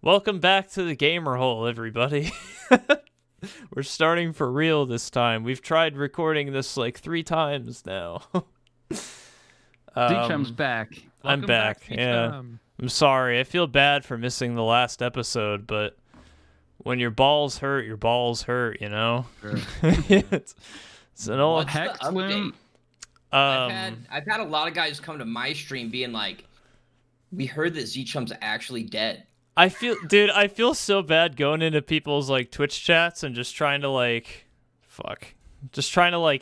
Welcome back to the gamer hole, everybody. We're starting for real this time. We've tried recording this like 3 times now. ZChum's back. I'm back. Yeah. I'm sorry. I feel bad for missing the last episode, but when your balls hurt, you know? Sure. it's an old What's the Hex update? Bloom. I've had a lot of guys come to my stream being like, "We heard that ZChum's actually dead." I feel so bad going into people's like Twitch chats and just trying to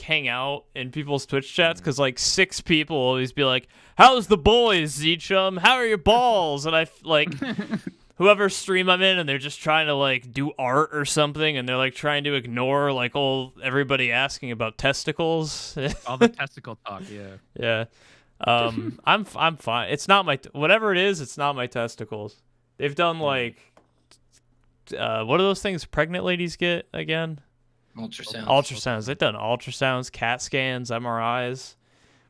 hang out in people's Twitch chats because like 6 people always be like, "How's the boys, ZChum? How are your balls?" And I like whoever stream I'm in, and they're just trying to like do art or something, and they're like trying to ignore like everybody asking about testicles. All the testicle talk, yeah. Yeah. I'm fine. It's not my whatever it is. It's not my testicles. They've done like what are those things pregnant ladies get again? Ultrasounds. They've done ultrasounds, CAT scans, MRIs.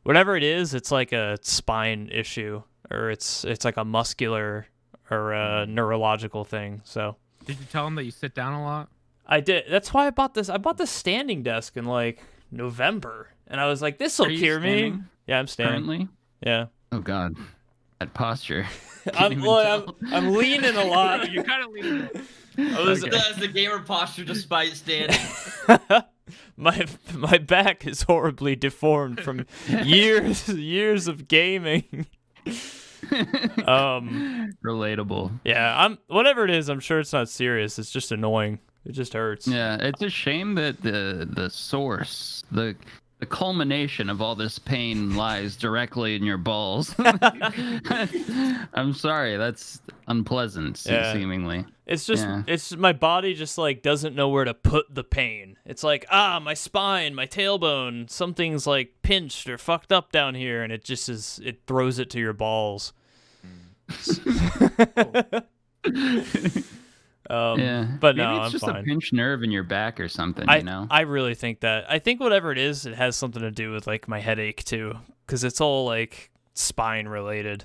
Whatever it is, it's like a spine issue, or it's like a muscular or a neurological thing. So Did you tell them that you sit down a lot? I did. That's why I bought this. I bought this standing desk in like November, and I was like, "This will Are you cure me." standing Yeah, I'm standing. Currently? Yeah. Oh God, that posture. I'm leaning a lot. You're kind of leaning. That's the gamer posture despite standing. my back is horribly deformed from years of gaming. Relatable. Yeah, whatever it is, I'm sure it's not serious. It's just annoying. It just hurts. Yeah, it's a shame that the source, the culmination of all this pain lies directly in your balls. I'm sorry, that's unpleasant, seemingly. It's just it's my body just like doesn't know where to put the pain. It's like, my spine, my tailbone, something's like pinched or fucked up down here, and it throws it to your balls. But maybe no, it's I'm just fine. a pinched nerve in your back or something, you know? I really think that. I think whatever it is, it has something to do with like my headache too, because it's all like spine related.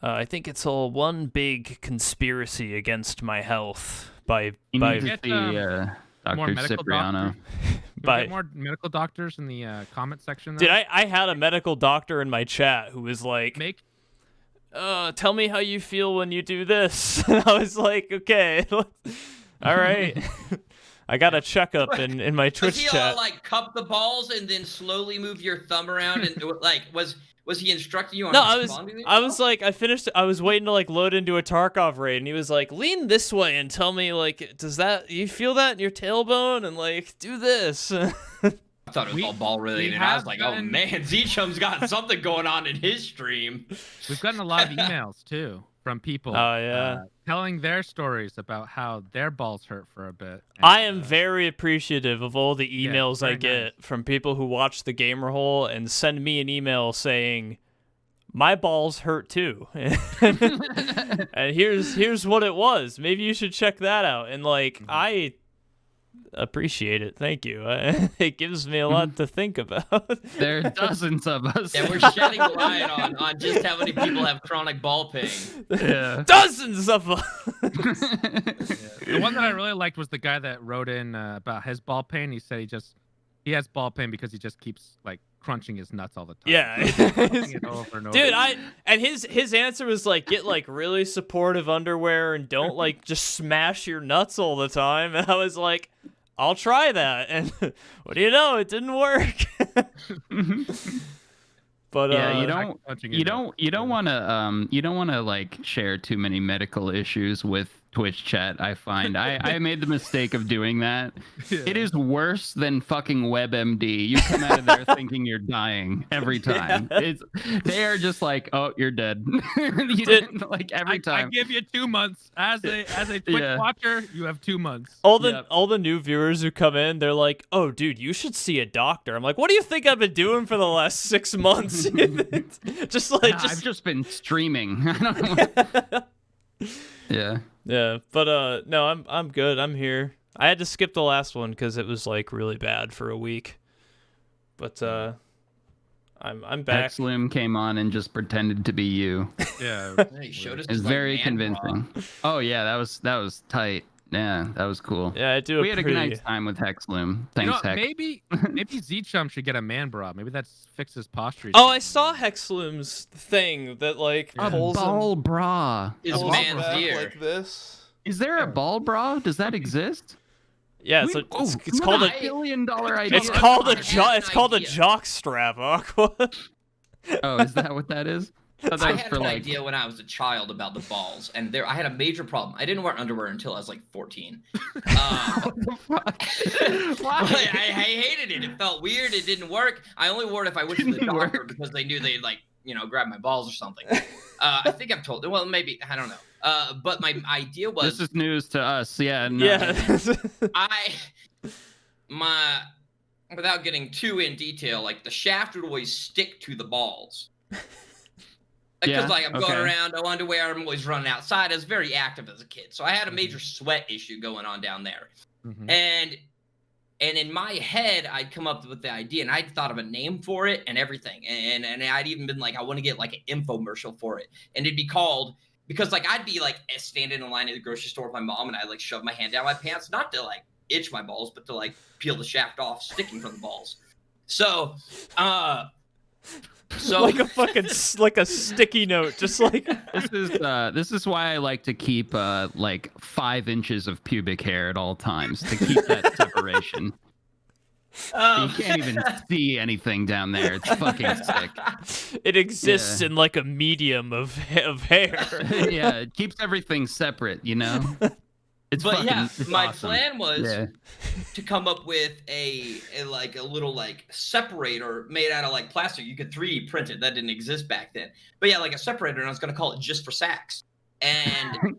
I think it's all one big conspiracy against my health by Dr. more medical Cipriano. Get more medical doctors in the comment section. Dude, I had a medical doctor in my chat who was like, tell me how you feel when you do this. And I was like, okay, all right. I got a checkup in my Twitch chat. Was he all like cup the balls and then slowly move your thumb around and like was he instructing you on? No, I was like, I finished. I was waiting to like load into a Tarkov raid, and he was like, lean this way and tell me like, you feel that in your tailbone, and like do this. I thought it was all ball related. I was like, oh man, ZChum's got something going on in his stream. We've gotten a lot of emails too from people. Oh yeah, telling their stories about how their balls hurt for a bit. And, I am very appreciative of all the emails I get nice. from people who watch the gamer hole and send me an email saying, my balls hurt too. And here's what it was. Maybe you should check that out. And like, I appreciate it. Thank you. It gives me a lot to think about. There are dozens of us. And we're shedding light on just how many people have chronic ball pain. Yeah. Dozens of us. The one that I really liked was the guy that wrote in about his ball pain. He said he has ball pain because he just keeps like crunching his nuts all the time. Yeah. It over and over. Dude, and his answer was like, get like really supportive underwear and don't like just smash your nuts all the time. And I was like, I'll try that. And what do you know? It didn't work. But yeah, you don't want to like share too many medical issues with Twitch chat. I find I made the mistake of doing that. Yeah. It is worse than fucking WebMD. You come out of there thinking you're dying every time. Yeah. They are just like, oh, you're dead. Like every time. I give you 2 months as a Twitch watcher. You have 2 months. All the new viewers who come in, they're like, oh, dude, you should see a doctor. I'm like, what do you think I've been doing for the last 6 months? I've just been streaming. I don't know. Yeah. Yeah, but no, I'm good. I'm here. I had to skip the last one because it was like really bad for a week. But I'm back. Hexloom came on and just pretended to be you. Yeah. He showed us It's his, very man convincing. bra. Oh yeah, that was tight. Yeah, that was cool. Yeah, I do. We had a nice time with Hexloom. Thanks, Hex. Maybe ZChum should get a man bra. Maybe that fixes posture. Oh, I saw Hexloom's thing that like A pulls ball him, bra. His pulls him man's back ear. like this. Is there a ball bra? Does that exist? Yeah, it's called a $1 billion idea. it's called a I had an idea. jock strap, Aqua. Oh, is that what that is? That I was had for an like. idea when I was a child about the balls, and I had a major problem. I didn't wear underwear until I was like 14. What the fuck? Why? I hated it. It felt weird. It didn't work. I only wore it if I went to the Didn't doctor work. because they knew they'd like, grab my balls or something. I think I've told them. Well, maybe I don't know. But my idea was This is news to us. Yeah. No. Yeah. Without getting too in detail, like the shaft would always stick to the balls. Because Yeah, I'm going okay. around, no underwear, I'm always running outside. I was very active as a kid, so I had a major sweat issue going on down there. Mhm. And in my head, I'd come up with the idea, and I'd thought of a name for it and everything. And I'd even been like, I want to get like an infomercial for it, and it'd be called, because like I'd be like standing in line at the grocery store with my mom, and I'd like shove my hand down my pants, not to like itch my balls, but to like peel the shaft off, sticking from the balls. So like a fucking like a sticky note, just like This is why I like to keep like 5 inches of pubic hair at all times to keep that separation. You can't even see anything down there. It's fucking sick. it exists in like a medium of hair. Yeah, it keeps everything separate, you know? It's But fucking, yeah, it's my awesome. plan was Yeah. to come up with a little like separator made out of like plastic. You could 3D print it. That didn't exist back then. But yeah, like a separator, and I was gonna call it Just for Sacks. And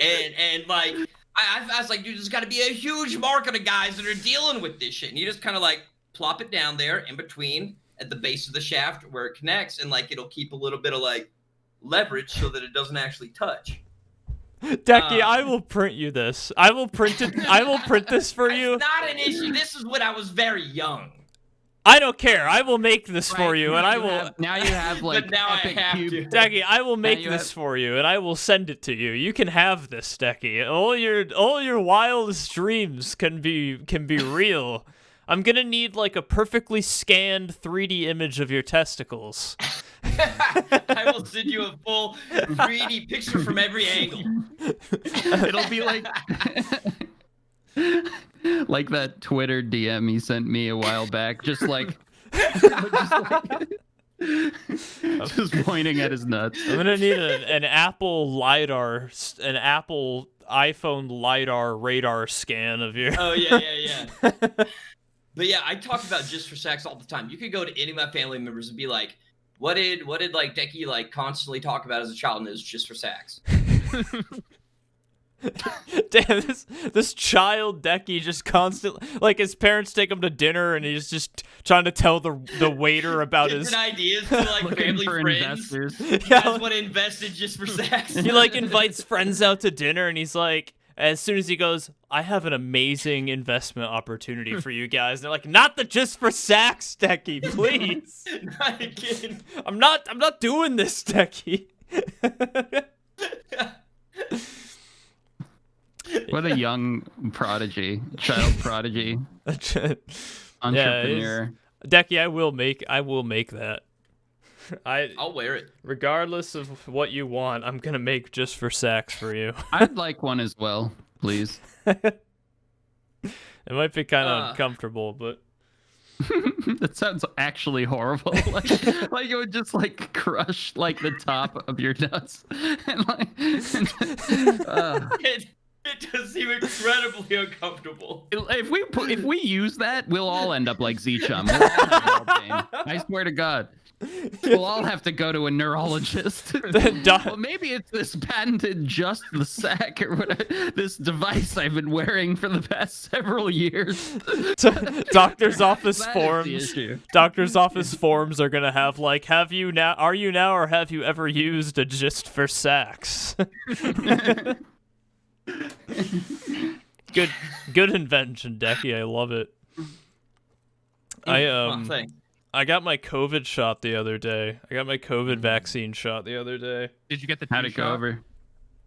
and like I was like, dude, there's got to be a huge market of guys that are dealing with this shit. And you just kind of like plop it down there in between at the base of the shaft where it connects, and like it'll keep a little bit of like leverage so that it doesn't actually touch. Decky, I will print you this. I will print it. I will print this for you. It's not an issue. This is when I was very young. I don't care. I will make this for you, and I will. Now you have like But now I epic have cube. to. Decky, I will make you this have- for you, and I will send it to you. You can have this, Decky. All your wildest dreams can be real. I'm gonna need like a perfectly scanned 3D image of your testicles. I will send you a full 3D picture from every angle. It'll be like like that Twitter DM he sent me a while back, just pointing at his nuts. I'm gonna need an Apple lidar, an Apple iPhone lidar radar scan of your. Oh yeah. But yeah, I talk about Just for Sex all the time. You could go to any of my family members and be like, what did like Decky like constantly talk about as a child? And it was Just for Sex. Damn, this child Decky just constantly, like, his parents take him to dinner and he's just trying to tell the waiter about his Different ideas to like Looking family for friends. investors. You guys want to invest in Just for Sex? He like invites friends out to dinner and he's like, as soon as he goes, I have an amazing investment opportunity for you guys. And they're like, not the Just for Sex, Decky, please. Not again. I'm not doing this, Decky. What a young child prodigy, entrepreneur. Decky, I will make that. I'll wear it. Regardless of what you want, I'm gonna make Just for Sex for you. I'd like one as well, please. It might be kind of uncomfortable, but That sounds actually horrible. Like it would just like crush like the top of your nuts. And like, It does seem incredibly uncomfortable. if we use that, we'll all end up like ZChum. We'll all have ball pain. I swear to God. We'll all have to go to a neurologist. Well, maybe it's this patented Just the Sack or whatever, this device I've been wearing for the past several years. Doctor's office That is the forms. issue. Doctor's office forms are gonna have like, are you now, or have you ever used a Just for Sex? Good invention, Decky. I love it. Thing. I got my COVID shot the other day. I got my COVID vaccine shot the other day. Did you get the How'd it go over?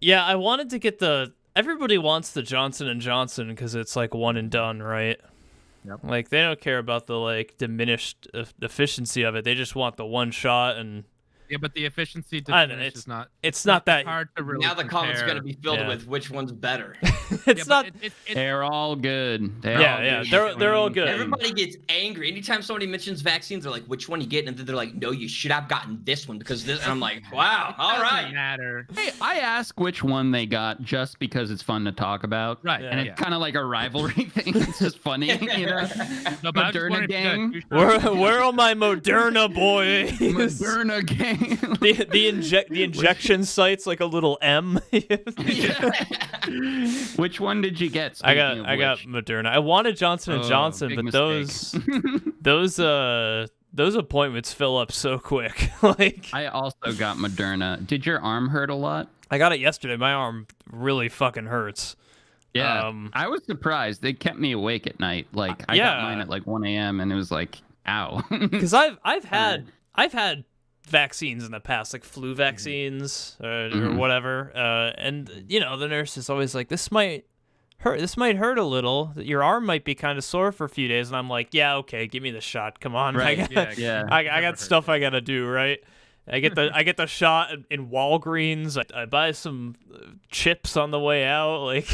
Yeah, I wanted to get the. Everybody wants the Johnson & Johnson because it's like one and done, right? Yep. Like they don't care about the like diminished efficiency of it. They just want the one shot and. Yeah, but the efficiency I don't know, is not. It's not that hard to really. Now the comment's compare. going to be filled with which one's better. It's not. They're all good. Yeah, they're all good. Everybody gets angry anytime somebody mentions vaccines. They're like, "Which one you getting?" And then they're like, "No, you should have gotten this one because this." And I'm like, "Wow, all right." Matter. Hey, I ask which one they got just because it's fun to talk about. Right. And it's kind of like a rivalry thing. It's just funny, you know. No, but I just Moderna wanted gang. Where are my Moderna boys? Moderna gang. The injection site's like a little M. Which one did you get? I got Moderna. I wanted Johnson & Johnson, big but mistake. those appointments fill up so quick. Like I also got Moderna. Did your arm hurt a lot? I got it yesterday. My arm really fucking hurts. Yeah. I was surprised. They kept me awake at night. Like I got mine at like 1 a.m. and it was like, ow. Because I've had vaccines in the past, like flu vaccines or whatever, and you know the nurse is always like, this might hurt a little, your arm might be kind of sore for a few days, and I'm like, yeah, okay, give me the shot, come on. Right. I got stuff I gotta do, right? I get the shot in Walgreens. I buy some chips on the way out. Like,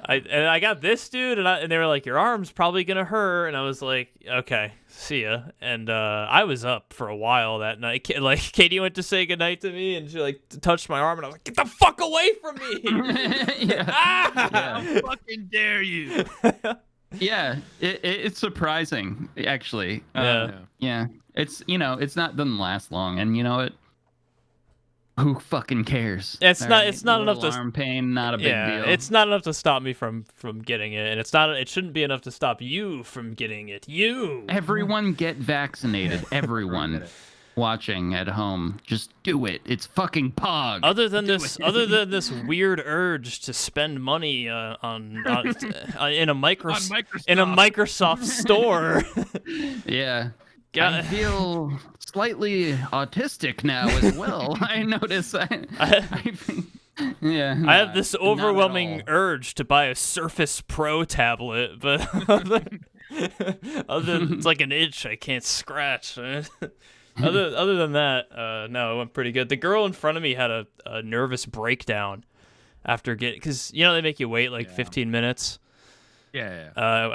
I got this, dude, and they were like, your arm's probably gonna hurt, and I was like, okay, see ya. And I was up for a while that night. Like, Katie went to say goodnight to me, and she like touched my arm, and I was like, get the fuck away from me! How fucking dare you? Yeah, it's surprising actually. Yeah. It's it's not doesn't last long, and you know what? Who fucking cares? It's not enough to arm pain, not a big deal. It's not enough to stop me from getting it, and it shouldn't be enough to stop you from getting it. Everyone get vaccinated. Everyone watching at home, just do it. It's fucking pog. Other than this weird urge to spend money in a Microsoft store. Yeah. I feel slightly autistic now as well. I notice. I have this overwhelming urge to buy a Surface Pro tablet, but it's like an itch I can't scratch. Other than that, no, it went pretty good. The girl in front of me had a nervous breakdown after because they make you wait like 15 minutes. Yeah.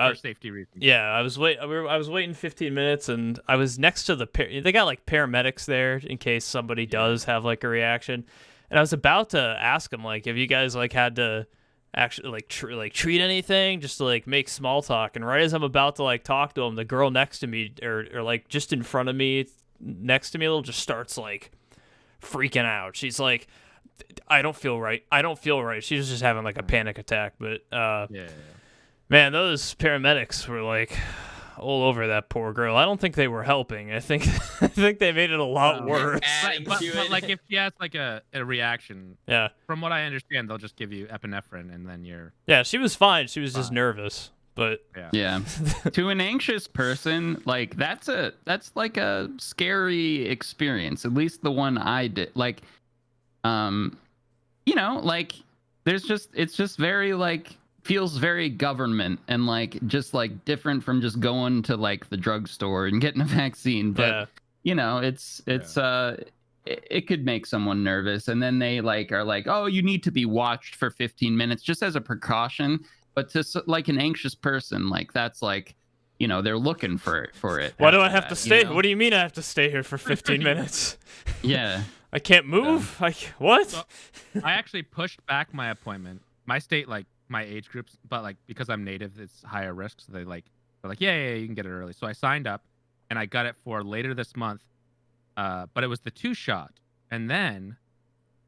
For safety reasons. Yeah, I was waiting 15 minutes, and I was next to they got like paramedics there in case somebody does have like a reaction, and I was about to ask them like, have you guys like had to actually like treat anything just to like make small talk, and right as I'm about to like talk to them, the girl next to me or like just in front of me next to me just starts like freaking out. She's like, I don't feel right. She was just having like a panic attack, but man, those paramedics were like all over that poor girl. I don't think they were helping. I think they made it a lot worse. But like if she has like a reaction, from what I understand, they'll just give you epinephrine and then you're. Yeah, she was fine. She was just nervous, but yeah. To an anxious person, like that's like a scary experience. At least the one I did. Like, like it's just very like. Feels very government and like just like different from just going to like the drugstore and getting a vaccine, but it could make someone nervous, and then they like are like, oh, you need to be watched for 15 minutes just as a precaution. But to like an anxious person, like that's like they're looking for it. Why do I have to stay? What do you mean I have to stay here for 15 minutes? Yeah, I can't move. What? So, I actually pushed back my appointment. My state like my age groups, but like because I'm native, it's higher risk. So they're like, yeah, you can get it early. So I signed up, and I got it for later this month. But it was the 2-shot, and then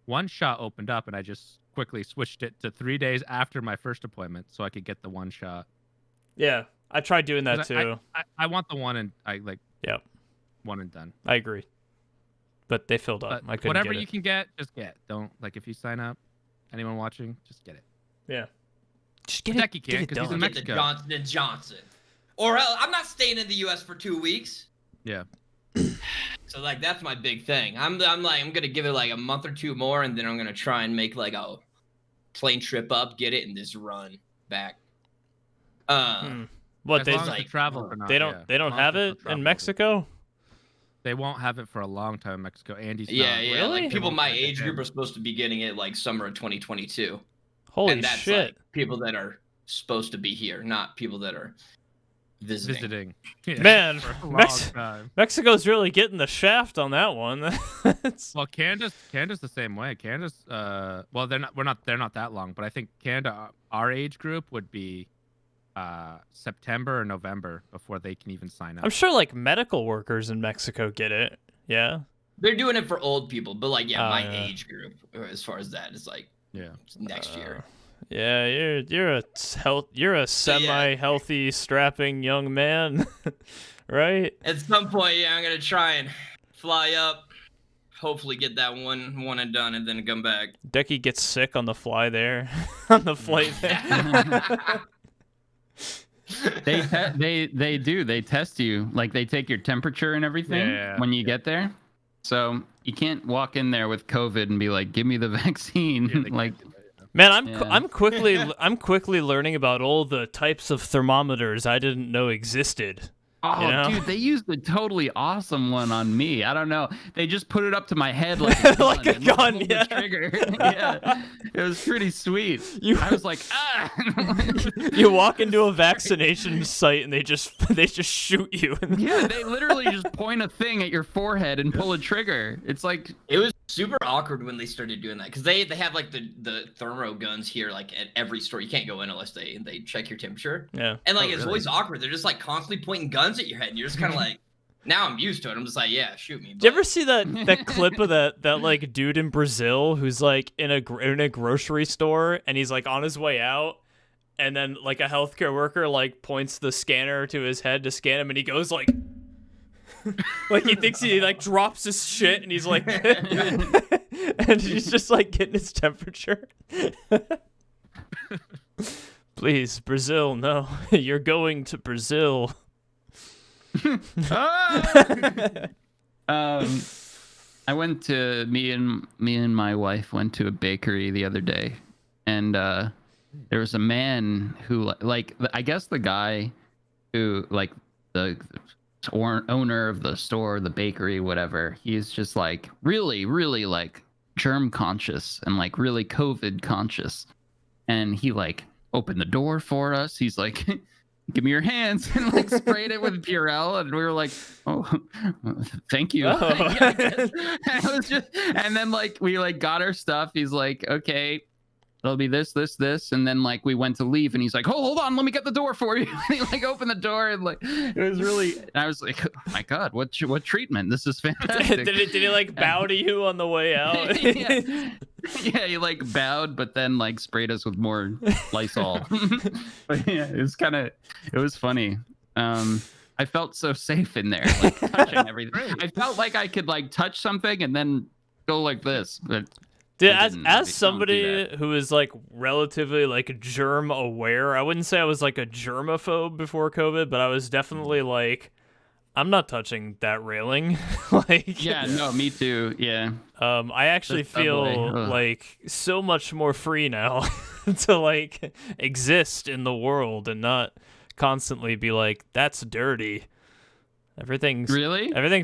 1 shot opened up, and I just quickly switched it to 3 days after my first appointment, so I could get the 1 shot. Yeah, I tried doing that too. I want the one, and I like. Yep. 1 and done. I agree. But they filled up. I couldn't whatever get you can get, just get. Don't like if you sign up. Anyone watching, just get it. Yeah. Just get it. Because he's in Mexico. Get the Johnson & Johnson. Or else, I'm not staying in the U.S. for 2 weeks. Yeah. So like that's my big thing. I'm gonna give it like a month or two more, and then I'm gonna try and make like a plane trip up, get it, and just run back. What As they long as the travel or not, they don't yeah. they don't As long have as it the travel in is- Mexico? They won't have it for a long time in Mexico. Andy's Yeah, not. yeah. Really? Like people They my won't get it age group in. are supposed to be getting it like summer of 2022. Holy and that's shit. like people that are supposed to be here, not people that are visiting. Yeah, Man, for a long Mex- time. Mexico's really getting the shaft on that one. It's- Well, Canada's the same way. Canada's well, they're not that long, but I think Canada, our age group, would be September or November before they can even sign up. I'm sure like medical workers in Mexico get it. Yeah. They're doing it for old people, but like Oh, my yeah. age group, as far as that, is like Yeah. next year. Yeah, you're a semi-healthy, strapping young man, right? At some point, yeah, I'm gonna try and fly up, hopefully get that one and done, and then come back. Decky gets sick on the fly there, on the flight there. They do. They test you. Like they take your temperature and everything Yeah, when you get there. So you can't walk in there with COVID and be like, "Give me the vaccine." Yeah, they like, can't do that, yeah. Man, Yeah. I'm quickly learning about all the types of thermometers I didn't know existed. oh, You know? dude, they used a totally awesome one on me. I don't know. They just put it up to my head like a gun. Like a and gun, pulled yeah. The trigger. Yeah, it was pretty sweet. I was like, ah. You walk into a vaccination site and they just shoot you. Yeah, they literally just point a thing at your forehead and pull a trigger. It's like, It was super awkward when they started doing that because they have like the thermo guns here like at every store. You can't go in unless they check your temperature. Yeah. And like Oh, it's really? always awkward. They're just like constantly pointing guns at your head, and you're just kind of like, now I'm used to it. I'm just like, yeah, shoot me. Did you But ever see that clip of that like dude in Brazil who's like in a grocery store and he's like on his way out and then like a healthcare worker like points the scanner to his head to scan him and he goes like like he thinks he like drops his shit and he's like and he's just like getting his temperature. Please, Brazil, no. You're going to Brazil. I went to me and my wife went to a bakery the other day, and there was a man who like I guess the guy who like the owner of the store, the bakery, whatever. He's just like really like germ conscious and like really COVID conscious, and he like opened the door for us. He's like, give me your hands, and like sprayed it with Purell, and we were like, oh, thank you. Oh. Yeah, it was just, and then like we like got our stuff. He's like, okay, it'll be this, and then like we went to leave, and he's like, oh, hold on, let me get the door for you. And he like opened the door, and like it was really, and I was like, oh my god, what treatment? This is fantastic. Did he like bow to you on the way out? Yeah, he like bowed, but then like sprayed us with more Lysol. But yeah, it was funny. I felt so safe in there, like touching everything. I felt like I could like touch something and then go like this, but Dude, I as didn't- I don't do somebody that. who is like relatively like germ aware, I wouldn't say I was like a germaphobe before COVID, but I was definitely like, I'm not touching that railing. Like, Yeah, no, me too. Yeah. I actually The subway, feel ugh. like so much more free now to like exist in the world and not constantly be like, that's dirty. Everything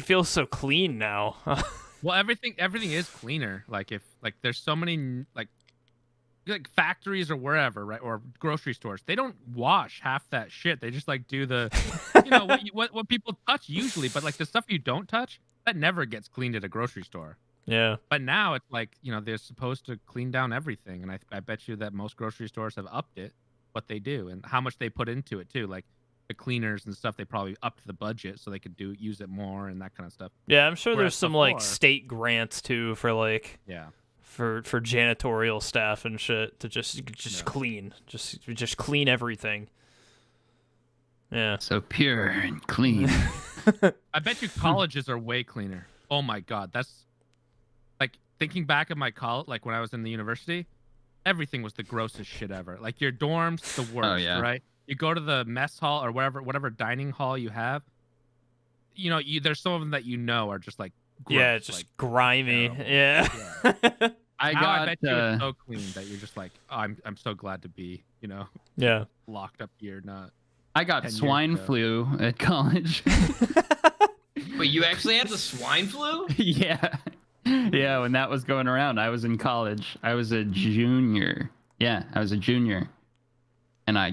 feels so clean now. Well, everything is cleaner. Like if like there's so many like factories or wherever, right, or grocery stores, they don't wash half that shit. They just like do the, you know, what people touch usually, but like the stuff you don't touch, that never gets cleaned at a grocery store. Yeah. But now it's like, you know, they're supposed to clean down everything, and I bet you that most grocery stores have upped it, what they do and how much they put into it too. Like the cleaners and stuff, they probably upped the budget so they could use it more and that kind of stuff. Yeah, I'm sure Whereas there's some like before- state grants too for like Yeah. for janitorial staff and shit to just Yeah. clean, just clean everything. Yeah. So pure and clean. I bet you colleges are way cleaner. Oh my god, that's like thinking back at my college, like when I was in the university, everything was the grossest shit ever. Like your dorms, the worst, yeah. right? You go to the mess hall or whatever dining hall you have, there's some of them that are just like gross, yeah, just like, grimy. terrible. Yeah. I bet you it's so clean that you're just like, oh, I'm so glad to be, yeah. locked up here, not. I got swine flu at college. Wait, you actually had the swine flu? Yeah. Yeah, when that was going around, I was in college. I was a junior. Yeah, I was a junior. And I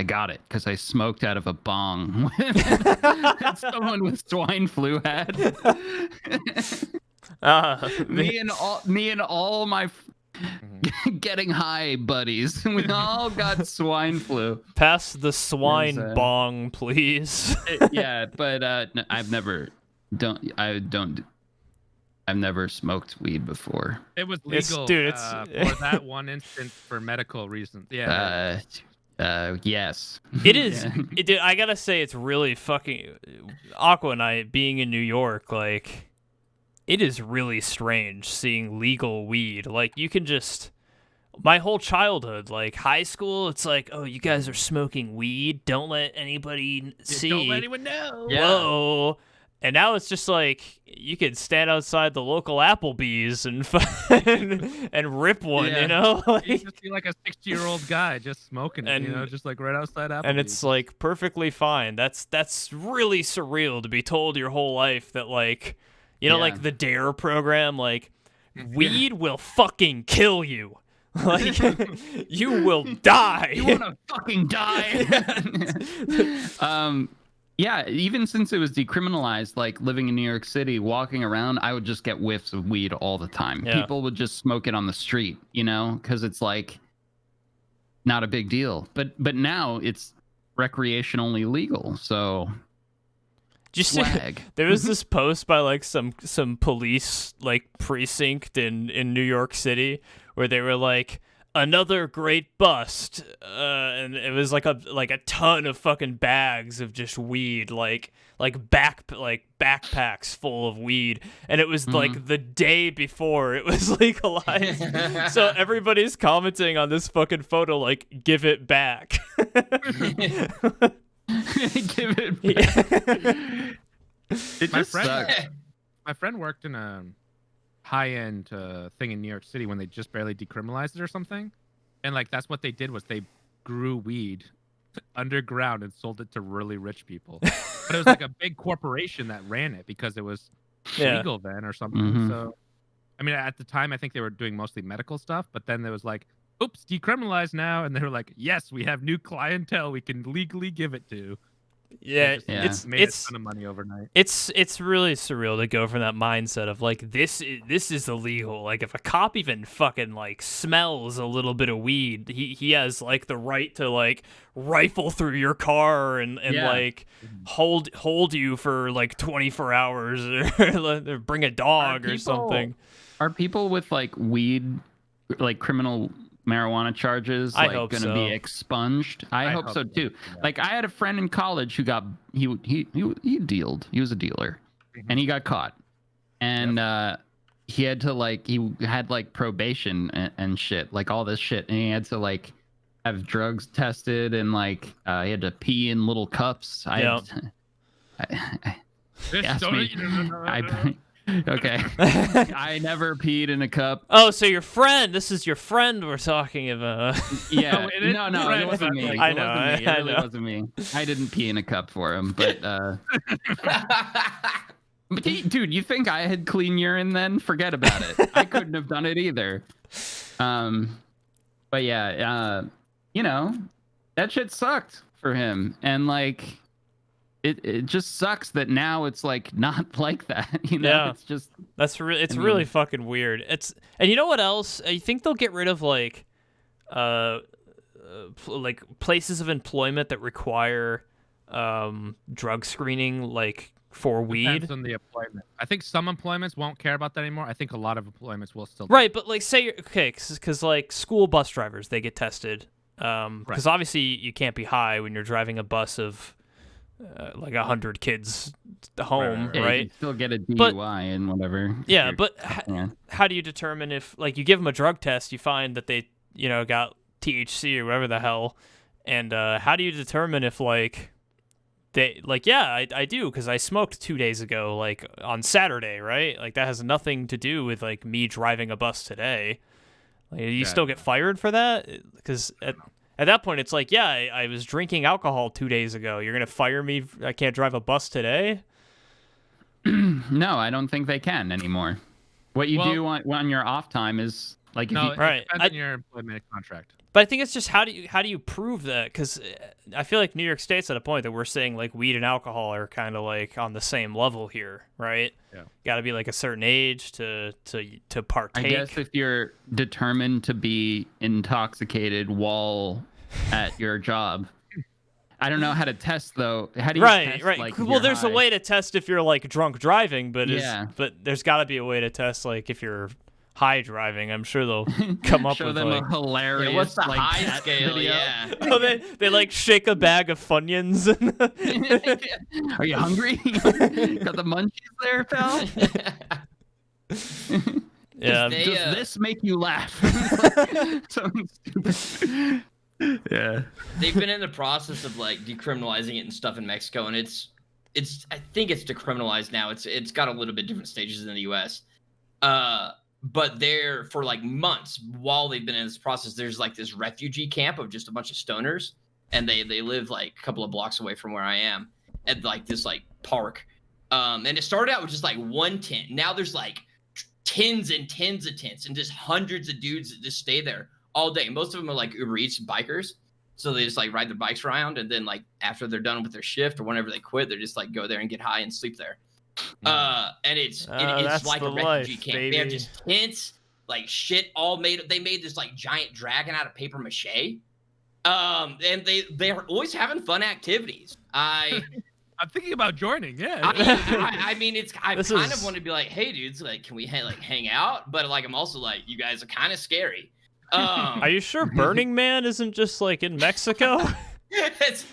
got it because I smoked out of a bong that someone with swine flu had. Me and all my getting high buddies, we all got swine flu. Pass the swine bong, please. Yeah, but no, I've never smoked weed before. It was legal, for that one instance for medical reasons. Yeah. Yes. It is. Yeah. I gotta say, it's really fucking. Aqua and I being in New York, like, it is really strange seeing legal weed. Like, you can just. My whole childhood, like high school, it's like, oh, you guys are smoking weed. Don't let anybody see. Don't let anyone know. Whoa. And now it's just like you could stand outside the local Applebee's and and rip one, Like, you just be like a 60-year-old guy just smoking it, just like right outside Applebee's. And it's like perfectly fine. That's really surreal to be told your whole life that, like, like the DARE program, like, weed will fucking kill you. Like, you will die. You want to fucking die. Yeah, even since it was decriminalized, like living in New York City, walking around, I would just get whiffs of weed all the time. Yeah. People would just smoke it on the street, because it's like not a big deal. But now it's recreationally legal, so. Did you see, there was this post by like some police like precinct in New York City where they were like, another great bust, and it was like a ton of fucking bags of just weed, like backpacks full of weed, and it was like the day before it was legalized. So everybody's commenting on this fucking photo like, give it back. Give it back. My friend worked in a high-end thing in New York City when they just barely decriminalized it or something, and like that's what they did was they grew weed underground and sold it to really rich people. But it was like a big corporation that ran it because it was legal then or something. So I mean, at the time I think they were doing mostly medical stuff, but then there was like, oops, decriminalized now, and they were like, yes, we have new clientele we can legally give it to. Yeah, it's made a ton of money overnight. It's really surreal to go from that mindset of like, this is illegal. Like, if a cop even fucking like smells a little bit of weed, he has like the right to like rifle through your car and like hold you for like 24 hours or bring a dog or something. Are people with like weed, like criminal marijuana charges, like going to be expunged? I hope so too. Yeah. Like, I had a friend in college who got he dealed. He was a dealer, and he got caught, and he had to he had probation and shit, like all this shit, and he had to like have drugs tested, and like he had to pee in little cups. Okay. I never peed in a cup. Oh, so your friend. This is your friend we're talking about. Yeah. No, it wasn't me. I know. It really wasn't me. I didn't pee in a cup for him, but but dude, you think I had clean urine then? Forget about it. I couldn't have done it either. But yeah, that shit sucked for him, and like it just sucks that now it's like not like that. Yeah. It's just really fucking weird. And you know what else? I think they'll get rid of like places of employment that require drug screening, like for weed. Depends on the employment. I think some employments won't care about that anymore. I think a lot of employments will still. Right, but like say because like school bus drivers, they get tested. Because obviously you can't be high when you're driving a bus of like 100 kids home, right? You still get a DUI and whatever. Yeah, but how do you determine if, like, you give them a drug test, you find that they, got THC or whatever the hell, and how do you determine if, like, they like, yeah, I do, because I smoked 2 days ago, like on Saturday, right? Like that has nothing to do with like me driving a bus today. Like, you still get fired for that? Because at that point, it's like, yeah, I was drinking alcohol 2 days ago. You're gonna fire me? I can't drive a bus today? No, I don't think they can anymore. What you do on your off time is like, if No, you, it Right. depends on your employment contract. But I think it's just how do you prove that? Because I feel like New York State's at a point that we're saying like weed and alcohol are kind of like on the same level here, right? Yeah. Got to be like a certain age to partake. I guess if you're determined to be intoxicated while at your job. I don't know how to test though. How do you test, right. like, Well, you're there's high? a way to test if you're like drunk driving, but Yeah. but there's got to be a way to test like if you're high driving. I'm sure they'll come up Show with them like, a hilarious what's the like, high cat scale? video. Yeah. oh, they like shake a bag of Funyuns. Are you hungry? Got the munchies there, pal? Yeah. Does this make you laugh? Something stupid. Yeah. They've been in the process of like decriminalizing it and stuff in Mexico, and it's I think it's decriminalized now. It's got a little bit different stages in the U.S. But there for like months while they've been in this process, there's like this refugee camp of just a bunch of stoners, and they live like a couple of blocks away from where I am at like this like park. And it started out with just like one tent. Now there's like tens and tens of tents and just hundreds of dudes that just stay there all day. Most of them are like Uber Eats bikers. So they just like ride their bikes around, and then like after they're done with their shift or whenever they quit, they just like go there and get high and sleep there. And it's like a refugee camp. Baby. They have just tents, like shit all made. They made this like giant dragon out of paper mache. And they're always having fun activities. I'm thinking about joining. Yeah. I mean, I This kind is- of want to be like, hey dudes, like, can we hang out? But like, I'm also like, you guys are kind of scary. Are you sure Burning Man isn't just like in Mexico? It's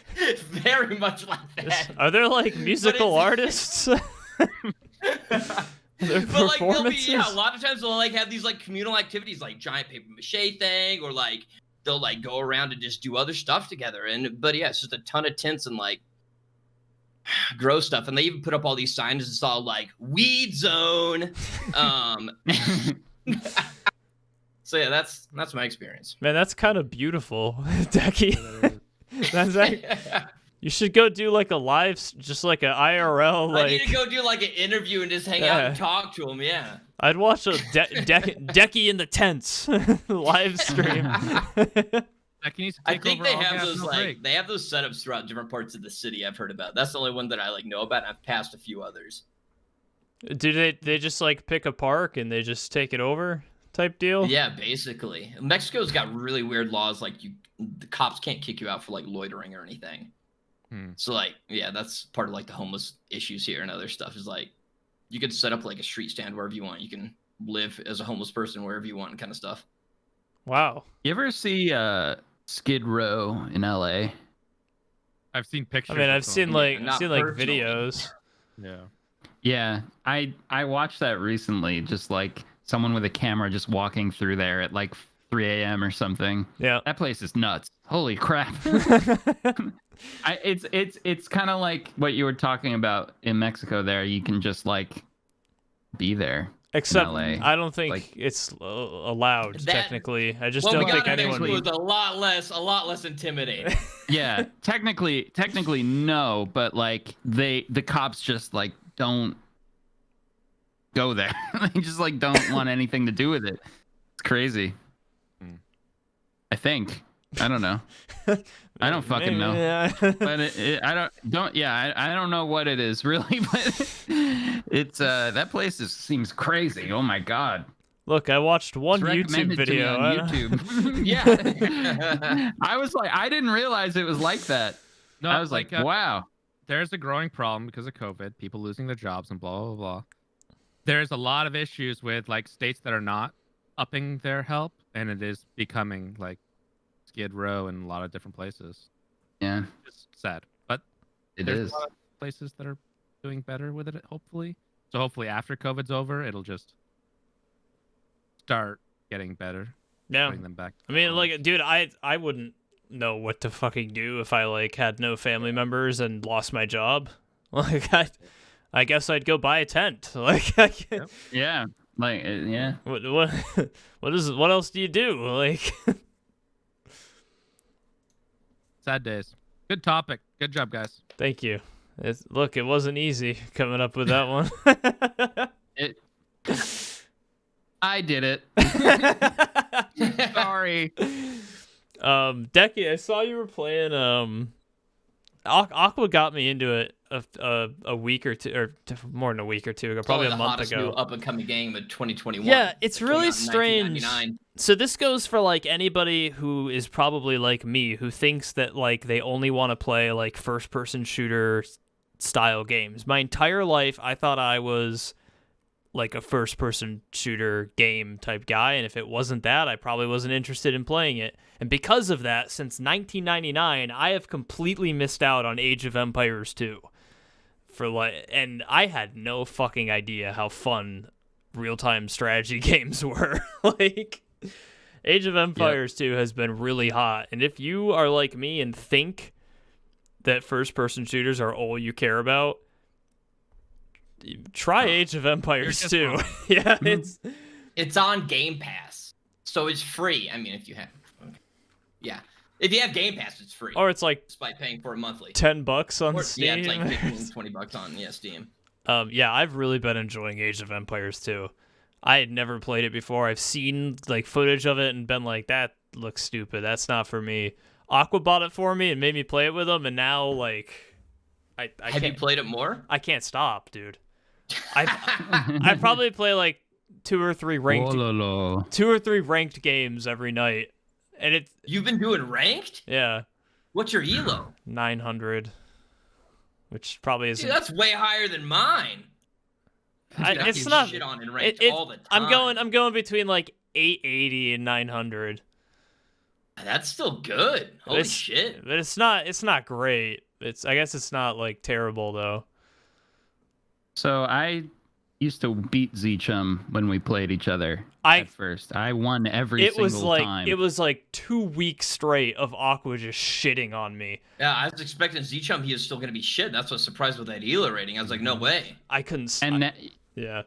very much like that. Are there like musical artists? Their But like they'll be, performances? a lot of times they'll like have these like communal activities, like giant paper mache thing, or like they'll like go around and just do other stuff together. But yeah, it's just a ton of tents and like gross stuff. And they even put up all these signs. It's all like weed zone. So yeah, that's my experience. Man, that's kind of beautiful, Decky. You should go do like a live, just like an IRL. I need to Like go do like an interview and just hang out and talk to him. Yeah. I'd watch a Decky in the tents live stream. Like, you need to I take think over they all have gas, those no like break. they have those setups throughout different parts of the city. I've heard about. That's the only one that I like know about. I've passed a few others. Do they just like pick a park and they just take it over type deal? Yeah, basically. Mexico's got really weird laws. Like the cops can't kick you out for like loitering or anything. So like, yeah, that's part of like the homeless issues here and other stuff is like, you could set up like a street stand wherever you want. You can live as a homeless person wherever you want, and kind of stuff. Wow. You ever see Skid Row in LA? I've seen pictures. I mean, of I've seen them. like not personally. videos. Yeah. Yeah, I watched that recently. Just like someone with a camera just walking through there at like 3 a.m. or something. Yeah. That place is nuts. Holy crap. It's kind of like what you were talking about in Mexico there. You can just like be there. Except LA. I don't think Like- it's allowed That- technically. I just What we don't think got in anyone. Mexico was a lot less intimidating. Yeah, technically no, but like the cops just like don't go there. They just like don't want anything to do with it. It's crazy. I think. I don't know. I don't fucking know. Yeah. But I don't know what it is really, but it's that place seems crazy. Oh my god. Look, I watched one It's YouTube recommended to me video. on YouTube. Yeah. I was like, I didn't realize it was like that. No, I was like, wow. There's a growing problem because of COVID, people losing their jobs and blah, blah, blah. There's a lot of issues with like states that are not upping their help, and it is becoming like Skid Row in a lot of different places. Yeah, It's sad, but it there's is. a lot of places that are doing better with it, hopefully. So hopefully after COVID's over, it'll just start getting better. Yeah. Putting them back. I mean, like, dude, I wouldn't know what to fucking do if I like had no family members and lost my job. Like I guess I'd go buy a tent. Like yeah, like yeah. What what else do you do? Like Sad days. Good topic. Good job, guys. Thank you. Look, it wasn't easy coming up with that one. I did it. Sorry. Decky, I saw you were playing. Aqua got me into it a week or two, or more than a week or two ago, probably a month ago. New up and coming game of 2021. Yeah, it's really strange. So this goes for like anybody who is probably like me, who thinks that like they only want to play like first person shooter style games. My entire life, I thought I was like a first person shooter game type guy, and if it wasn't that, I probably wasn't interested in playing it. And because of that, since 1999, I have completely missed out on Age of Empires 2. And I had no fucking idea how fun real-time strategy games were. Like, Age of Empires 2 has been really hot, and if you are like me and think that first person shooters are all you care about, try Age of Empires 2. Yeah, it's on Game Pass, so it's free. I mean, if you have, if you have Game Pass, it's free. Or it's like, despite paying for it monthly, $10 on Steam. Yeah, it's like 15, 20 bucks on Steam. Yeah, I've really been enjoying Age of Empires 2. I had never played it before. I've seen like footage of it and been like, that looks stupid. That's not for me. Aqua bought it for me and made me play it with him, and now like, I have you played it more? I can't stop, dude. I probably play like two or three ranked games every night, and you've been doing ranked? Yeah. What's your elo? 900, which probably isn't. Dude, that's way higher than mine. It's not shit on in ranked all the time. I'm going between like 880 and 900. That's still good. Holy shit! But it's not great. I guess it's not like terrible though. So I used to beat ZChum when we played each other at first. I won every single time. It was like 2 weeks straight of Aqua just shitting on me. Yeah, I was expecting ZChum, he was still going to be shit. That's what surprised with that ELA rating. I was like, no way. I couldn't... Yeah.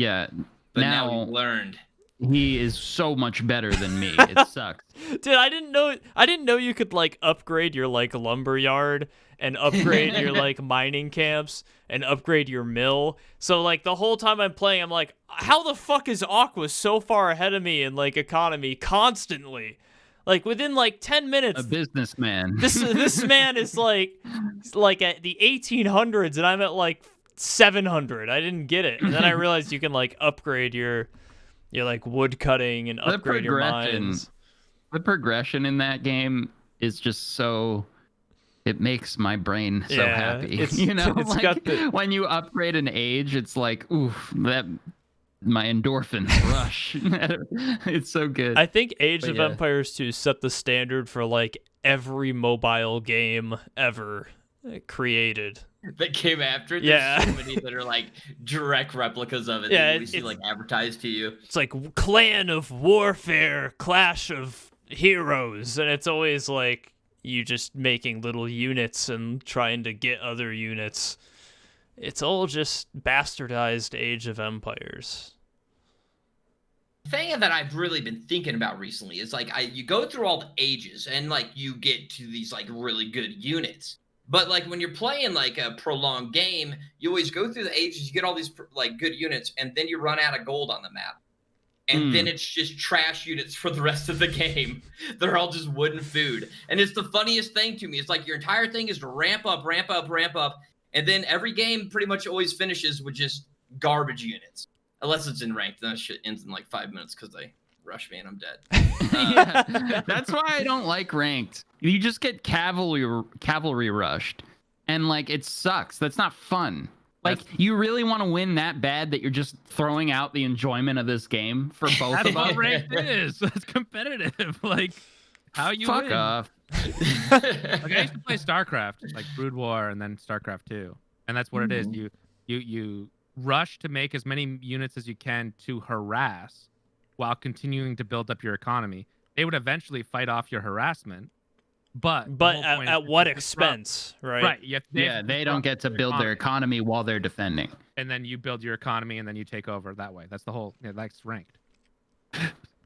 But now you've learned. He is so much better than me. It sucks. Dude, I didn't know you could like upgrade your like lumber yard and upgrade your like mining camps and upgrade your mill. So like the whole time I'm playing, I'm like, how the fuck is Aqua so far ahead of me in like economy constantly? Like within like 10 minutes. A businessman. This man is like at the 1800s and I'm at like 700. I didn't get it. And then I realized you can like upgrade your like wood cutting and upgrade your mines. The progression in that game is just so, it makes my brain so happy. You know, like when you upgrade an age, it's like, oof, that my endorphins rush. It's so good. I think Age of Empires 2 set the standard for like every mobile game ever created. That came after it. Yeah. There's so many that are like direct replicas of it. Yeah, that you see like advertised to you. It's like Clan of Warfare, Clash of Heroes, and it's always like you just making little units and trying to get other units. It's all just bastardized Age of Empires. The thing that I've really been thinking about recently is like you go through all the ages and like you get to these like really good units. But like when you're playing like a prolonged game, you always go through the ages, you get all these like good units, and then you run out of gold on the map. And then it's just trash units for the rest of the game. They're all just wooden food. And it's the funniest thing to me. It's like your entire thing is to ramp up. And then every game pretty much always finishes with just garbage units. Unless it's in ranked. Then that shit ends in like 5 minutes because they rush me and I'm dead. Yeah, that's why I don't like ranked. You just get cavalry rushed. And like it sucks. That's not fun. Like, you really want to win that bad that you're just throwing out the enjoyment of this game for both That's of us? what ranked is. It's competitive. Like, how you Fuck win. off. Like, I used to play StarCraft, like Brood War and then StarCraft 2. And that's what it is. You rush to make as many units as you can to harass while continuing to build up your economy. They would eventually fight off your harassment, But at what expense, right? Right. They don't get to build their economy while they're defending. And then you build your economy, and then you take over that way. That's the whole. Yeah, that's ranked.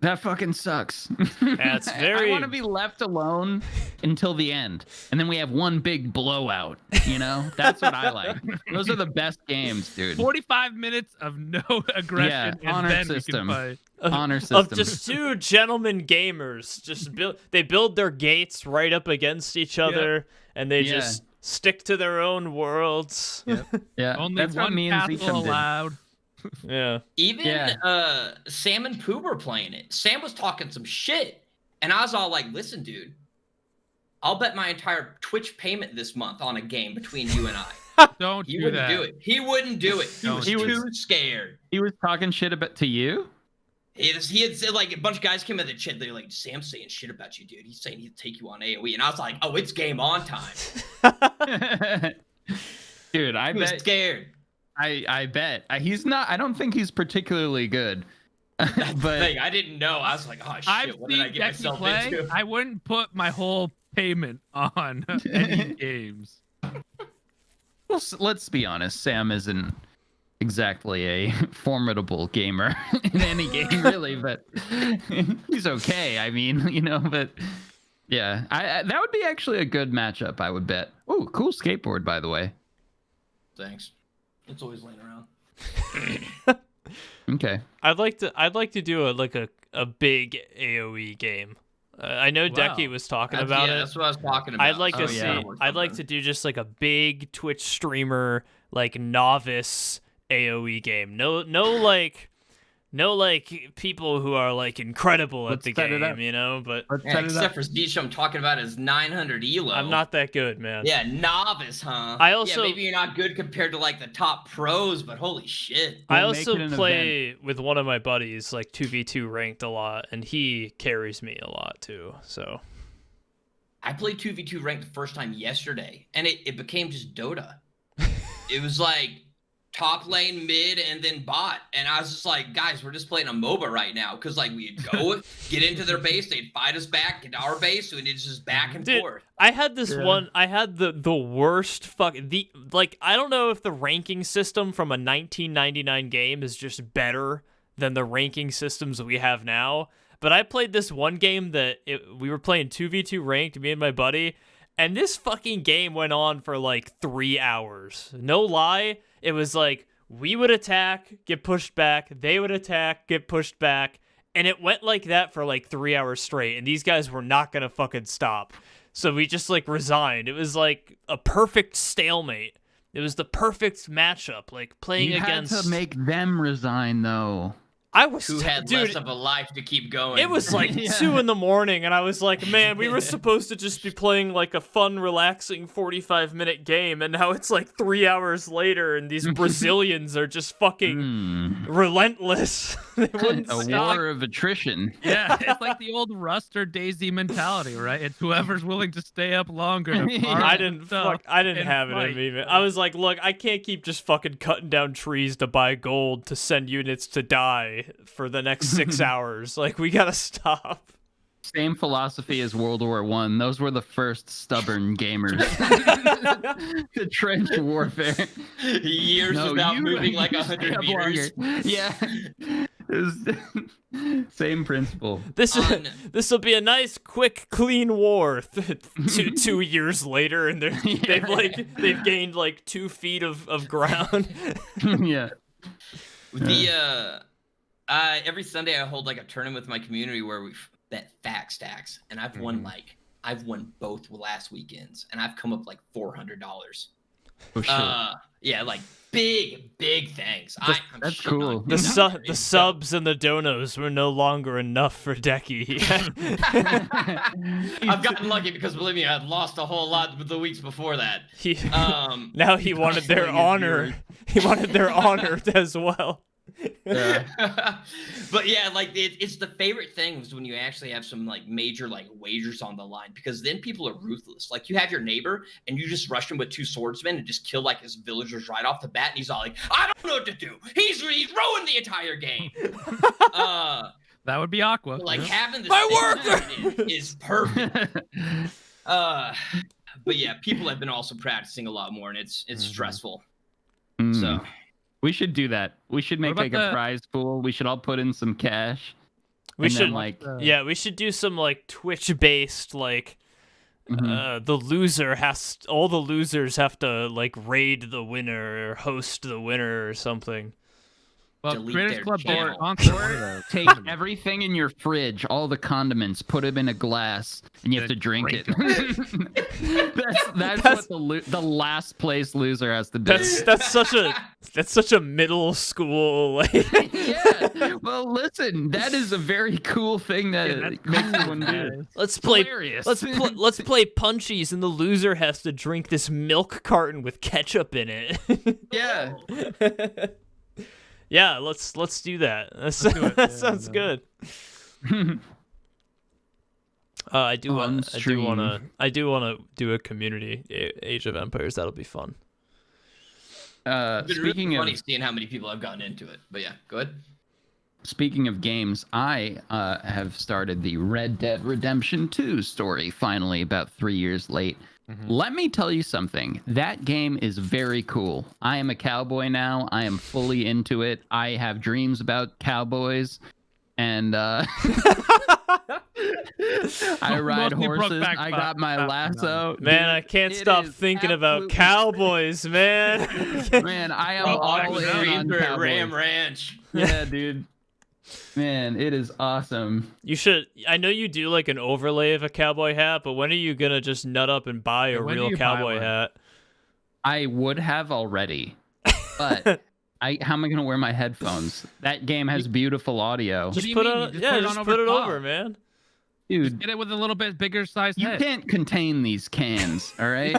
That fucking sucks. That's very. I want to be left alone until the end, and then we have one big blowout. You know, that's what I like. Those are the best games, dude. 45 minutes of no aggression, and honor then system. We can play. Honor system. Of just two gentlemen gamers, they build their gates right up against each other, and they just stick to their own worlds. Yep. Yeah, only that's what one me and castle ZChum did. allowed. Yeah. Even Sam and Pooh were playing it. Sam was talking some shit, and I was all like, "Listen, dude, I'll bet my entire Twitch payment this month on a game between you and I." Don't He do wouldn't that. do it. He wouldn't do it. He was too scared. He was talking shit to you. He had said, like, a bunch of guys came in the chat. They're like, "Sam's saying shit about you, dude. He's saying he'd take you on AOE," and I was like, "Oh, it's game on time." Dude, I He was bet. scared. I bet he's not. I don't think he's particularly good. That's the But thing. I didn't know. I was like, "Oh shit, I've what did I seen get Decky myself play. into?" I wouldn't put my whole payment on any games. well, let's be honest. Sam isn't exactly a formidable gamer in any game, really. But he's okay. I mean, you know. But yeah, I that would be actually a good matchup. I would bet. Oh, cool skateboard, by the way. Thanks. It's always laying around. Okay. I'd like to do a big AOE game. I know Wow. Decky was talking about it. That's what I was talking about. I'd like to see. I'd like to do just like a big Twitch streamer, like novice AOE game. No like people who are like incredible at Let's the set it up. game, you know. But Except for ZChum talking about his 900 elo. I'm not that good, man. Yeah, novice, huh? I also- yeah, maybe you're not good compared to like the top pros, but holy shit. I We'll make also it an play with one of my buddies, like 2v2 ranked a lot, and he carries me a lot too. So I played 2v2 ranked the first time yesterday, and it became just Dota. It was like top lane, mid, and then bot. And I was just like, guys, we're just playing a MOBA right now. Because, like, we'd go, get into their base, they'd fight us back, get to our base, and it's just back and forth. I had this one, I had the worst I don't know if the ranking system from a 1999 game is just better than the ranking systems we have now. But I played this one game that we were playing 2v2 ranked, me and my buddy, and this fucking game went on for like 3 hours. No lie. It was like, we would attack, get pushed back, they would attack, get pushed back, and it went like that for like 3 hours straight, and these guys were not gonna fucking stop. So we just like resigned. It was like a perfect stalemate. It was the perfect matchup, like playing against... You had to make them resign, though. I was... Who had less of a life to keep going. It was like 2 in the morning, and I was like, man, we were supposed to just be playing like a fun, relaxing 45-minute game, and now it's like 3 hours later, and these Brazilians are just fucking relentless. They wouldn't A stop. war of attrition. Yeah, it's like the old Rust or Daisy mentality, right? It's whoever's willing to stay up longer. To farm I didn't stuff and have it fight. in me, man. I was like, look, I can't keep just fucking cutting down trees to buy gold to send units to die for the next 6 hours. Like, we gotta stop. Same philosophy as World War I. Those were the first stubborn gamers. The trench warfare. Years No, without you- moving like you 100 stay up meters. longer. Yeah. It was same principle. This will be a nice, quick, clean war. 2 years later, and they've gained like 2 feet of ground. Yeah. The every Sunday I hold like a tournament with my community where we bet fact stacks, and I've won both last weekends, and I've come up like $400. Oh, shit. Yeah, like big thanks. That's cool. The subs and the donos were no longer enough for Decky. I've gotten lucky because believe me, I'd lost a whole lot the weeks before that. Now he wanted their honor. He wanted their honor as well. Yeah. But yeah, like it's the favorite things when you actually have some like major like wagers on the line, because then people are ruthless. Like you have your neighbor and you just rush him with 2 swordsmen and just kill like his villagers right off the bat, and he's all like, I don't know what to do. He's ruined the entire game. That would be Aqua. Like having this My worker is perfect. But yeah, people have been also practicing a lot more, and it's stressful. Mm. So we should do that. We should make like a prize pool. We should all put in some cash. We should then, we should do some like Twitch based like Mhm. all the losers have to like raid the winner or host the winner or something. Well, delete Creators their Club channel. don't sponsor one of those. Take everything in your fridge, all the condiments, put them in a glass, and you have to drink it. that's what the last place loser has to do. That's such a middle school like. Yeah. Well, listen, that is a very cool thing that makes everyone do. Let's play Hilarious. let's play punchies and the loser has to drink this milk carton with ketchup in it. Yeah. Yeah, let's do that. That sounds good. I do want to do a community Age of Empires. That'll be fun. it's been Speaking really of funny seeing how many people have gotten into it. But yeah, go ahead. Speaking of games, I have started the Red Dead Redemption 2 story finally, about 3 years late. Let me tell you something. That game is very cool. I am a cowboy now. I am fully into it. I have dreams about cowboys, and I ride horses. I got my lasso. Man, I can't stop thinking about cowboys, man. Man, I am all in on cowboys. Ram Ranch. Yeah, dude. Man, it is awesome. You should. I know you do like an overlay of a cowboy hat, but when are you gonna just nut up and buy a real cowboy hat? I would have already, but how am I gonna wear my headphones? That game has beautiful audio. Just put it over, man. Dude, just get it with a little bit bigger size you head. can't contain these cans, all right?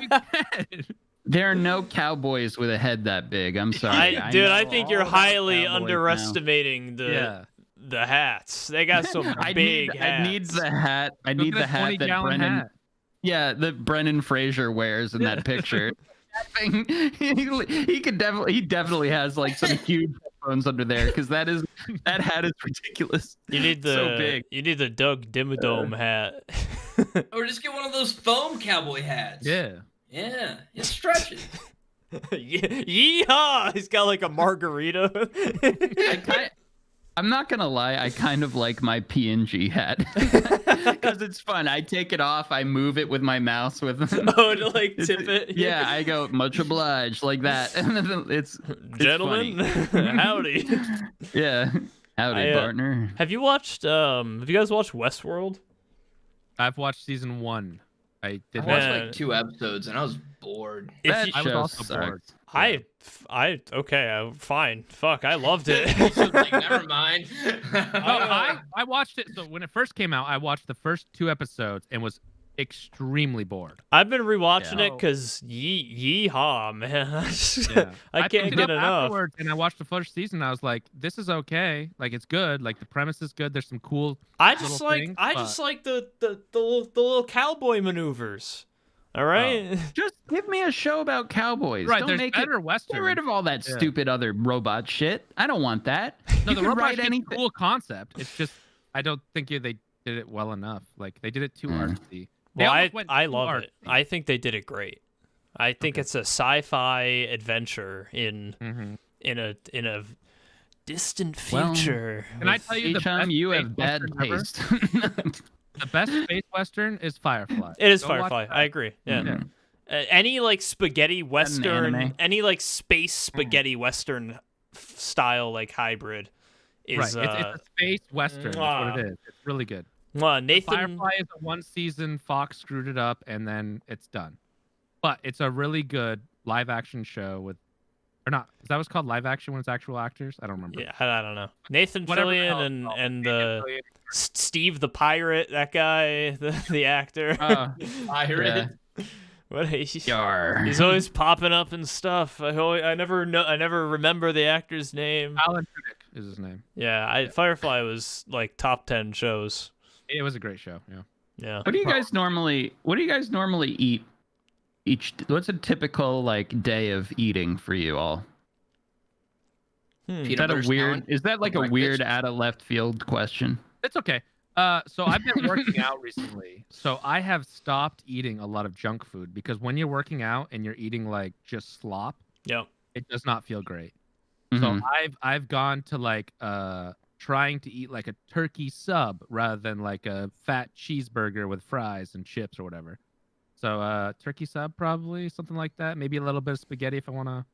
There are no cowboys with a head that big. I'm sorry. I think you're highly underestimating the hats. They got some big hats. I need the hat. I need the hat that Brennan. Yeah, that Brennan Fraser wears in that picture. That thing, he definitely has like some huge headphones under there because that hat is ridiculous. You need so big. You need the Doug Dimmadome hat. Or just get one of those foam cowboy hats. Yeah. Yeah, it's stretching. Yeehaw! He's got like a margarita. I'm not gonna lie, I kind of like my PNG hat because it's fun. I take it off, I move it with my mouse with. Oh, to like tip it. Yeah, I go much obliged like that, and then it's gentlemen, howdy. Yeah, howdy, partner. Have you watched? Have you guys watched Westworld? I've watched season 1. I watched like 2 episodes and I was bored. I was also bored. Fine. Fuck, I loved it. Like, never mind. I watched it. So when it first came out, I watched the first 2 episodes and was extremely bored. I've been rewatching it because yeehaw, man. I can't get enough. Afterwards, and I watched the first season. I was like, this is okay. Like, it's good. Like, the premise is good. There's some cool. I just like the little cowboy maneuvers. All right. Just give me a show about cowboys. Right. Don't there's make better it. Western. Get rid of all that stupid other robot shit. I don't want that. No, the robot shit's anything. Cool concept. It's just I don't think they did it well enough. Like they did it too artsy. Well, I love it. I think they did it great. I think it's a sci-fi adventure in a distant future. Can I tell you you have bad taste. The best space western is Firefly. It is Firefly. I agree. Yeah. Any like spaghetti western, any like space spaghetti western style like hybrid is right. It's a space western. That's what it is. It's really good. Nathan Firefly is a 1 season. Fox screwed it up, and then it's done. But it's a really good live action show with, or not? Is that what's called live action when it's actual actors? I don't remember. Yeah, I don't know. Nathan Fillion and Steve the Pirate, that guy, the actor. Pirate. Yeah. What he's always popping up and stuff. I never remember the actor's name. Alan Tudyk is his name. Yeah, Firefly was like top 10 shows. It was a great show. Yeah. What do you guys normally eat? What's a typical like day of eating for you all? Is that like a weird out of left field question? It's okay. So I've been working out recently. So I have stopped eating a lot of junk food because when you're working out and you're eating like just slop, Yep. it does not feel great. Mhm. So I've gone to like trying to eat like a turkey sub rather than like a fat cheeseburger with fries and chips or whatever. So turkey sub probably, something like that. Maybe a little bit of spaghetti if I want to,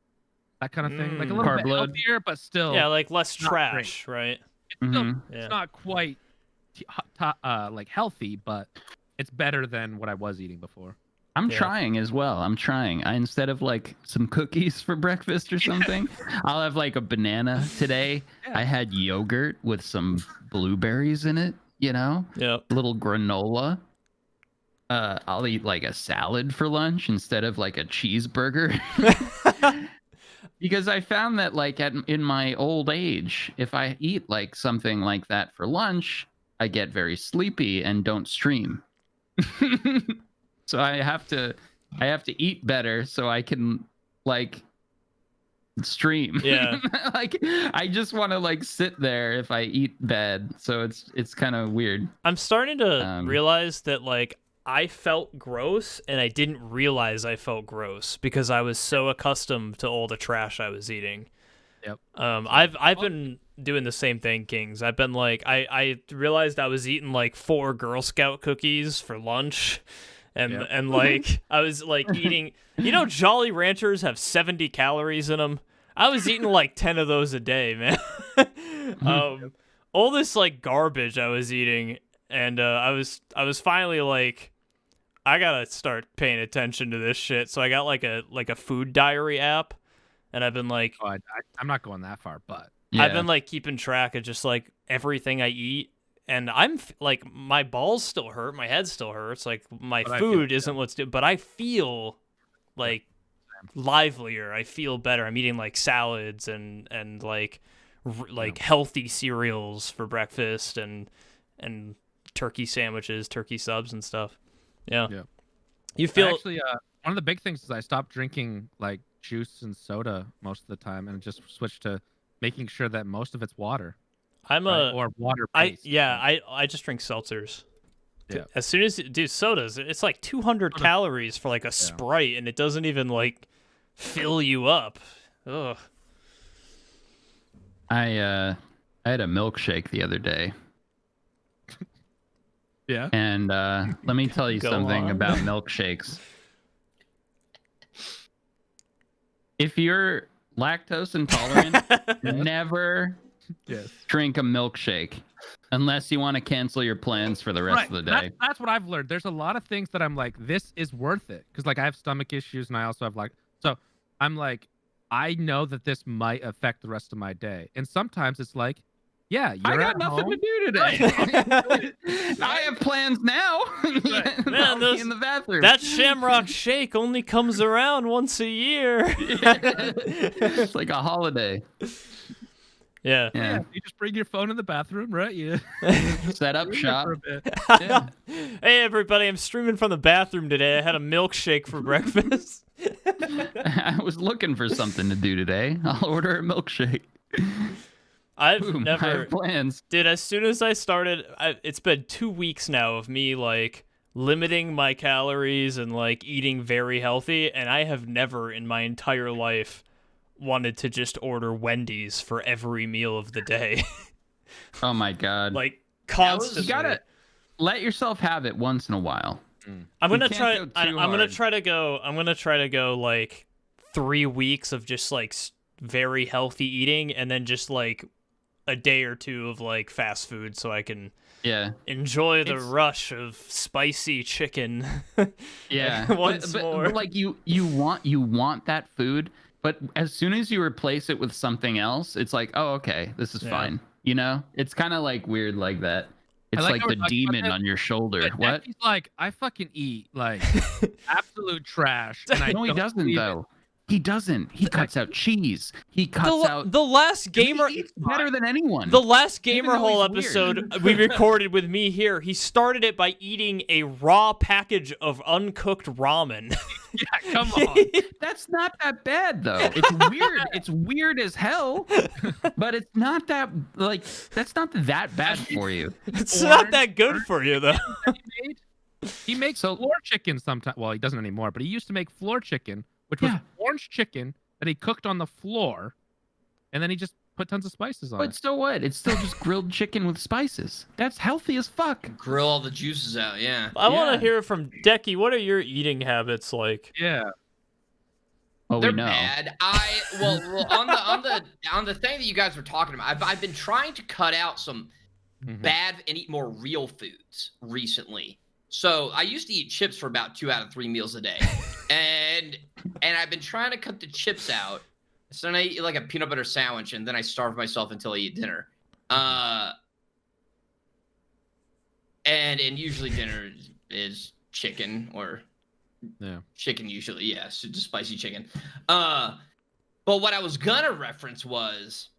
that kind of thing. Like a little Carb bit load. healthier, but still Yeah, like less not trash, right? it's still Mhm. Yeah. it's not quite like healthy, but it's better than what I was eating before. I'm Yeah. trying as well. I'm trying. I instead of like some cookies for breakfast or something, I'll have like a banana today. Yeah. I had yogurt with some blueberries in it, you know? Yep. A little granola. I'll eat like a salad for lunch instead of like a cheeseburger. Because I found that like in my old age, if I eat like something like that for lunch, I get very sleepy and don't stream. So I have to eat better so I can like stream. Yeah. Like I just want to like sit there if I eat bad. So it's kind of weird. I'm starting to realize that like I felt gross and I didn't realize I felt gross because I was so accustomed to all the trash I was eating. Yep. I've been doing the same thing, Kings. I've been like I realized I was eating like 4 Girl Scout cookies for lunch. And like I was like eating, Jolly Ranchers have 70 calories in them. I was eating like 10 of those a day, man. All this like garbage I was eating, and I was finally like, I gotta start paying attention to this shit. So I got like a food diary app, and I've been like, I'm not going that far, but I've been like keeping track of just like everything I eat. And I'm like, my balls still hurt, my head still hurts. Like my food isn't what's doing, but I feel like livelier. I feel better. I'm eating like salads and like healthy cereals for breakfast and turkey sandwiches, turkey subs and stuff. Yeah. You feel actually one of the big things is I stopped drinking like juice and soda most of the time and just switched to making sure that most of it's water. Or water based. I just drink seltzers. Yeah. As soon as sodas, it's like 200 calories for like a Sprite, and it doesn't even like fill you up. Ugh. I had a milkshake the other day. Yeah. And let me tell you something about milkshakes. If you're lactose intolerant, never drink a milkshake unless you want to cancel your plans for the rest of the day. That's what I've learned. There's a lot of things that I'm like, this is worth it. Because like I have stomach issues and I also have like, so I'm like, I know that this might affect the rest of my day. And sometimes it's like, yeah, I got nothing to do today. I have plans now. Man, in the bathroom. That Shamrock Shake only comes around once a year. It's like a holiday. Yeah. You just bring your phone in the bathroom, right? Yeah. Set up shop. Hey, everybody, I'm streaming from the bathroom today. I had a milkshake for breakfast. I was looking for something to do today. I'll order a milkshake. I have never plans. Dude, as soon as I started, it's been 2 weeks now of me like limiting my calories and like eating very healthy, and I have never in my entire life wanted to just order Wendy's for every meal of the day. Oh my god. Like constantly. You gotta let yourself have it once in a while. I'm gonna try to go like 3 weeks of just like very healthy eating, and then just like a day or two of like fast food so I can enjoy the rush of spicy chicken. Once more. But like you want that food, but as soon as you replace it with something else, it's like, oh, okay, this is fine. You know, it's kind of like weird like that. It's like the demon on your shoulder. What? He's like, I fucking eat like absolute trash. And no, he doesn't though. He doesn't. He cuts out cheese. He cuts out. The last gamer He eats better than anyone. The last Even gamer though hole he's episode we recorded with me here, he started it by eating a raw package of uncooked ramen. Yeah, come on. That's not that bad though. It's weird. It's weird as hell, but it's not that that's not that bad for you. It's not that good for you though. He makes floor chicken sometimes. Well, he doesn't anymore, but he used to make floor chicken, which was orange chicken that he cooked on the floor, and then he just put tons of spices on it. But so what? It's still just grilled chicken with spices. That's healthy as fuck. Grill all the juices out, yeah. I want to hear from Decky. What are your eating habits like? Yeah. Oh, They're we know. bad. Well on the thing that you guys were talking about, I've been trying to cut out some bad and eat more real foods recently. So I used to eat chips for about 2 out of 3 meals a day, and I've been trying to cut the chips out. So then I eat like a peanut butter sandwich, and then I starve myself until I eat dinner. And usually dinner is chicken or chicken usually, yes, just spicy chicken. But what I was gonna reference was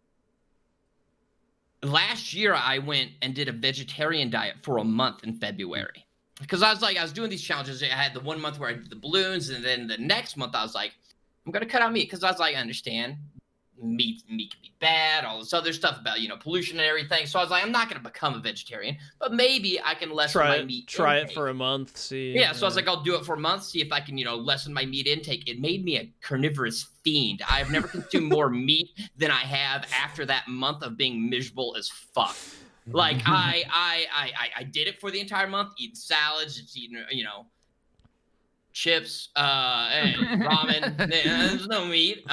last year I went and did a vegetarian diet for a month in February. Because I was doing these challenges. I had the 1 month where I did the balloons, and then the next month I was like, I'm gonna cut out meat because I was like, I understand meat can be bad, all this other stuff about pollution and everything. So I was like, I'm not gonna become a vegetarian, but maybe I can lessen my meat. Try intake. It for a month, see. Yeah, so I was like, I'll do it for a month, see if I can lessen my meat intake. It made me a carnivorous fiend. I've never consumed more meat than I have after that month of being miserable as fuck. Like I did it for the entire month, eating salads, just eating chips, and ramen. There's no meat,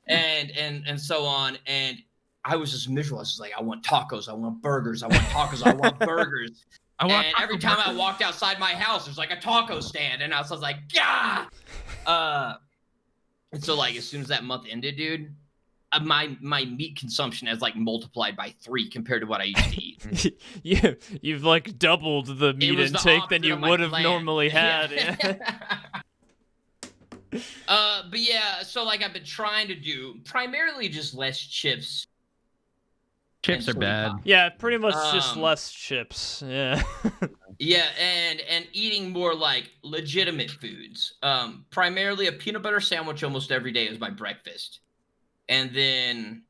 and so on. And I was just miserable. I was just like, I want tacos, I want burgers, I want tacos, I want burgers. And every time I walked outside my house, there's like a taco stand, and I was like, yeah. And so like as soon as that month ended, dude, my meat consumption has like multiplied by 3 compared to what I used to eat. You've like doubled the meat intake than you would have normally had. But yeah, so like I've been trying to do primarily just less chips. Chips are bad. Yeah, pretty much just less chips. Yeah. Yeah, and eating more like legitimate foods. Primarily a peanut butter sandwich almost every day is my breakfast. And then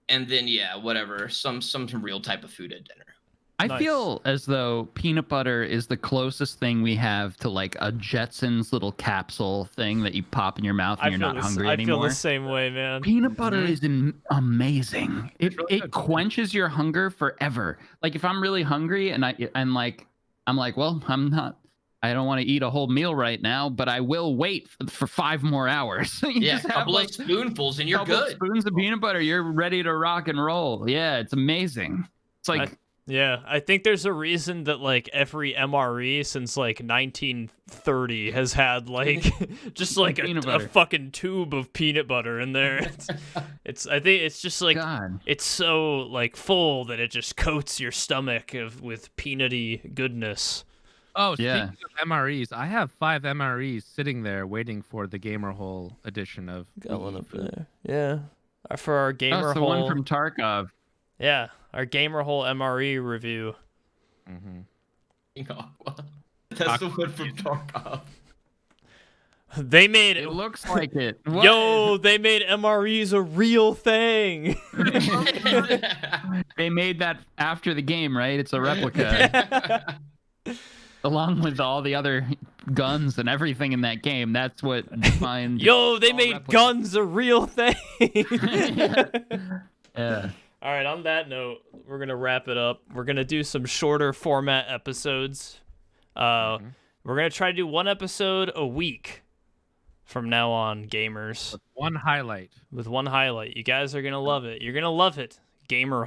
yeah, whatever, some real type of food at dinner. I feel as though peanut butter is the closest thing we have to like a Jetsons little capsule thing that you pop in your mouth and you're not hungry anymore. I feel the same way, man. Peanut butter is amazing. It quenches your hunger forever. Like if I'm really hungry and I'm like, well, I don't want to eat a whole meal right now, but I will wait for 5 more hours. Yeah, a couple of spoonfuls and you're good. Spoons of peanut butter, you're ready to rock and roll. Yeah, it's amazing. It's like I think there's a reason that like every MRE since like 1930 has had like just like a fucking tube of peanut butter in there. I think it's just like it's so like full that it just coats your stomach with peanutty goodness. Oh, speaking of MREs, I have 5 MREs sitting there waiting for the Gamer Hole edition of. Got one up there. Yeah, for our Gamer Hole. That's the one from Tarkov. Yeah, our Gamer Hole MRE review. That's the one from Tarkov. They made it. Looks like it. What? Yo, they made MREs a real thing. They made that after the game, right? It's a replica. Yeah. Along with all the other guns and everything in that game, that's what defines. Yo, they made guns a real thing. Yeah. All right, on that note, we're going to wrap it up. We're going to do some shorter format episodes. We're going to try to do 1 episode a week from now on, gamers. With 1 highlight. With 1 highlight. You guys are going to love it. You're going to love it. Gamer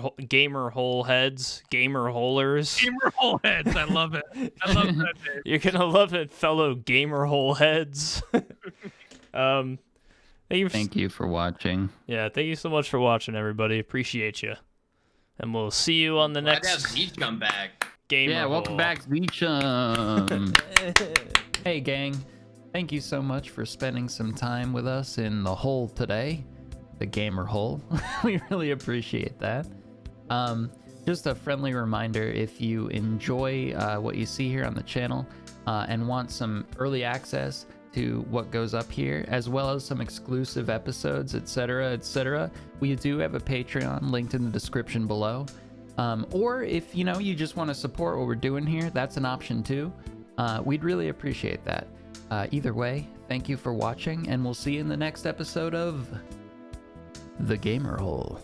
hole heads, gamer holers. Gamer hole heads, I love it. I love that name. You're going to love it, fellow gamer hole heads. Thank you for watching. Yeah, thank you so much for watching, everybody. Appreciate you. And we'll see you on the next. I'd have ZChum back. Gamer welcome back, ZChum. Hey, gang. thank you so much for spending some time with us in the hole today, the gamer hole. We really appreciate that. Just a friendly reminder, if you enjoy what you see here on the channel and want some early access to what goes up here, as well as some exclusive episodes, etc., we do have a Patreon linked in the description below. Or if you just want to support what we're doing here, that's an option too. We'd really appreciate that. Either way, thank you for watching, and we'll see you in the next episode of The Gamer Hole.